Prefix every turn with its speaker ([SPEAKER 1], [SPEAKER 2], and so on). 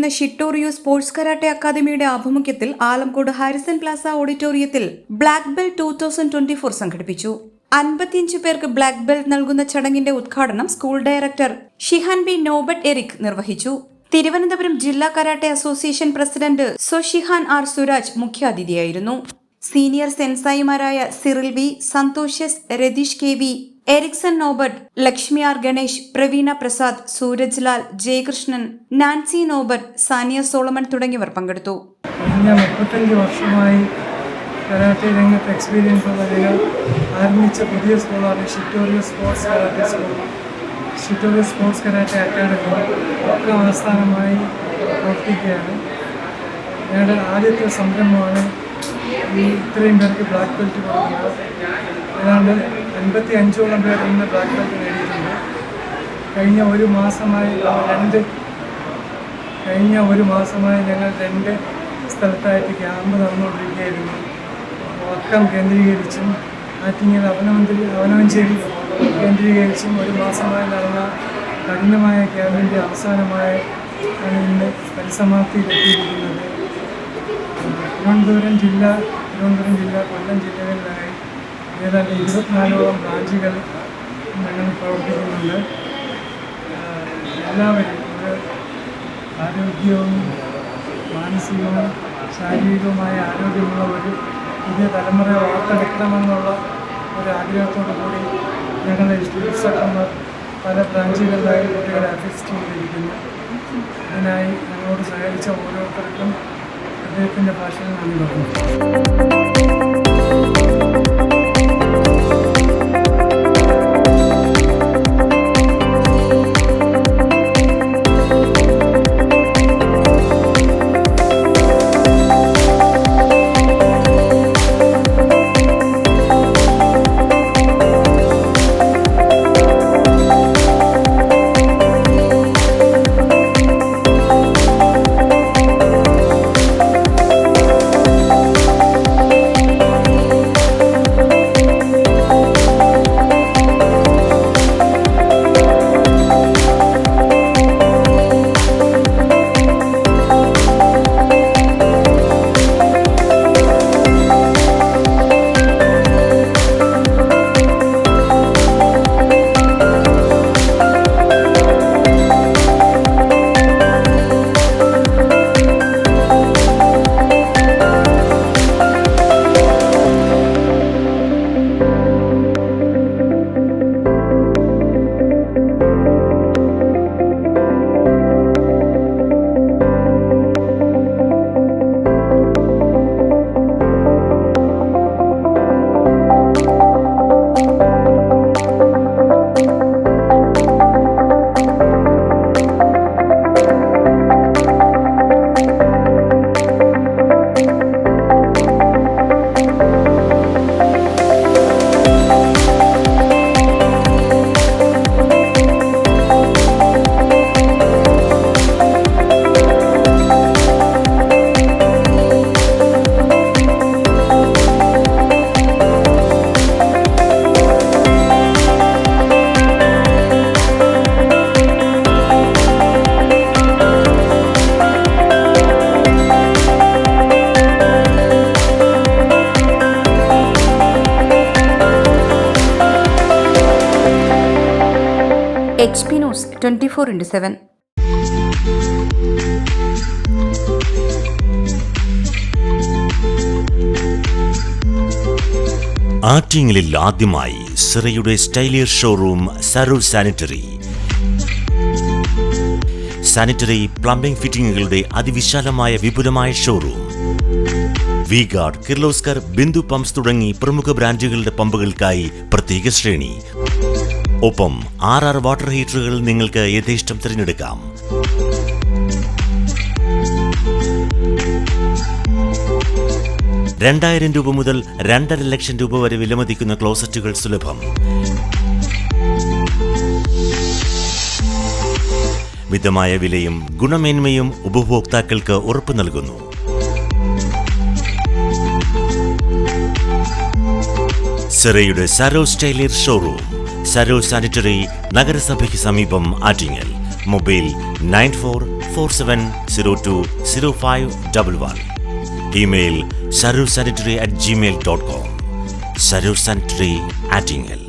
[SPEAKER 1] പ്രവർത്തിക്കുന്ന ഷിറ്റോറിയോ sports karate അക്കാദമിയുടെ ആഭിമുഖ്യത്തിൽ ആലംകോട് ഹാരിസൺ പ്ലാസ ഓഡിറ്റോറിയത്തിൽ ബ്ലാക്ക് ബെൽറ്റ് 2024 സംഘടിപ്പിച്ചു. 55 പേർക്ക് ബ്ലാക്ക് ബെൽറ്റ് നൽകുന്ന ചടങ്ങിന്റെ ഉദ്ഘാടനം school director shihan B Norbert Eric നിർവഹിച്ചു. തിരുവനന്തപുരം ജില്ലാ karate association president shihan R Suraj മുഖ്യാതിഥിയായിരുന്നു. സീനിയർ സെൻസായിമാരായ Cyril V, Santhosh S, Ratheesh K V, Ericson Norbert, Lakshmi R Ganesh, Praveena Prasad, Sooraj Lal, Jayakrishnan, Nancy Norbert, Sania Solomon തുടങ്ങിയവർ പങ്കെടുത്തു.
[SPEAKER 2] 35 വർഷമായി കരാട്ടെ രംഗത്ത് എക്സ്പീരിയൻസ് ആരംഭിച്ച പുതിയ സ്കൂളാണ് Shitoryu sports karate school. Shitoryu sports karate academy ഒക്കെ ആസ്ഥാനമായി പ്രവർത്തിക്കുകയാണ്. ഞങ്ങളുടെ ആദ്യത്തെ സംരംഭമാണ് ഇത്രയും പേർക്ക് ബ്ലാക്ക് ബെൽറ്റ് കൊടുക്കുന്നത്. ഏതാണ്ട് 55ഓളം പേർ ഇന്ന് ബ്ലാക്ക് ബെൽറ്റ് നേടിയിട്ടുണ്ട്. കഴിഞ്ഞ ഒരു മാസമായി ഞങ്ങൾ 2 സ്ഥലത്തായിട്ട് ക്യാമ്പ് നടന്നുകൊണ്ടിരിക്കുകയായിരുന്നു. വക്കം കേന്ദ്രീകരിച്ചും ആറ്റിങ്ങൽ അവനവഞ്ചേരി കേന്ദ്രീകരിച്ചും ഒരു മാസമായി നടന്ന കഠിനമായ ക്യാമ്പിൻ്റെ അവസാനമായി ആണ് ഇന്ന് പരിസമാപ്തിയിലെത്തിയിരിക്കുന്നത്. തിരുവനന്തപുരം ജില്ല, കൊല്ലം ജില്ലകളിലായി ഏതാണ്ട് 24ഓളം ബ്രാഞ്ചുകൾ ഞങ്ങൾ പ്രവർത്തിക്കുന്നുണ്ട്. എല്ലാവരും ആരോഗ്യവും മാനസികവും ശാരീരികവുമായ ആരോഗ്യമുള്ള ഒരു പുതിയ തലമുറയെ വാർത്തെടുക്കണമെന്നുള്ള ഒരു ആഗ്രഹത്തോടു കൂടി ഞങ്ങളുടെ ഇൻസ്റ്റിറ്റ്യൂട്ട്സൊക്കെ പല ബ്രാഞ്ചുകളിലായി കുട്ടികളെ അസിസ്റ്റ് ചെയ്തിരിക്കുന്നു. അതിനായി ഞങ്ങളോട് സഹകരിച്ച ഓരോരുത്തർക്കും അദ്ദേഹത്തിൻ്റെ ഭാഷയിൽ നന്ദി പറഞ്ഞു.
[SPEAKER 1] HP News 24/7.
[SPEAKER 3] ആറ്റിങ്ങലിൽ ആദ്യമായി സിറയുടെ സ്റ്റൈലിയർ ഷോറൂം സരോ സാനിറ്ററി. സാനിറ്ററി പ്ലംബിംഗ് ഫിറ്റിംഗുകളുടെ അതിവിശാലമായ വിപുലമായ ഷോറൂം. വി-ഗാർഡ്, കിർലോസ്കർ, ബിന്ദു പമ്പ്സ് തുടങ്ങി പ്രമുഖ ബ്രാൻഡുകളുടെ പമ്പുകൾക്കായി പ്രത്യേക ശ്രേണി. ഒപ്പം RR വാട്ടർ ഹീറ്ററുകൾ നിങ്ങൾക്ക് യഥേഷ്ടം തിരഞ്ഞെടുക്കാം. ₹2,000 മുതൽ 2.5 ലക്ഷം വരെ വിലമതിക്കുന്ന ക്ലോസറ്റുകൾ സുലഭം. മിതമായ വിലയും ഗുണമേന്മയും ഉപഭോക്താക്കൾക്ക് ഉറപ്പു നൽകുന്നു. സിറയുടെ സരോ സ്റ്റൈലിയർ ഷോറൂം, സരോ സാനിറ്ററി, നഗരസഭയ്ക്ക് സമീപം, Attingal. Mobile 9447020511. Email sarursanitary@gmail.com. Sarur Sanitary, Attingel.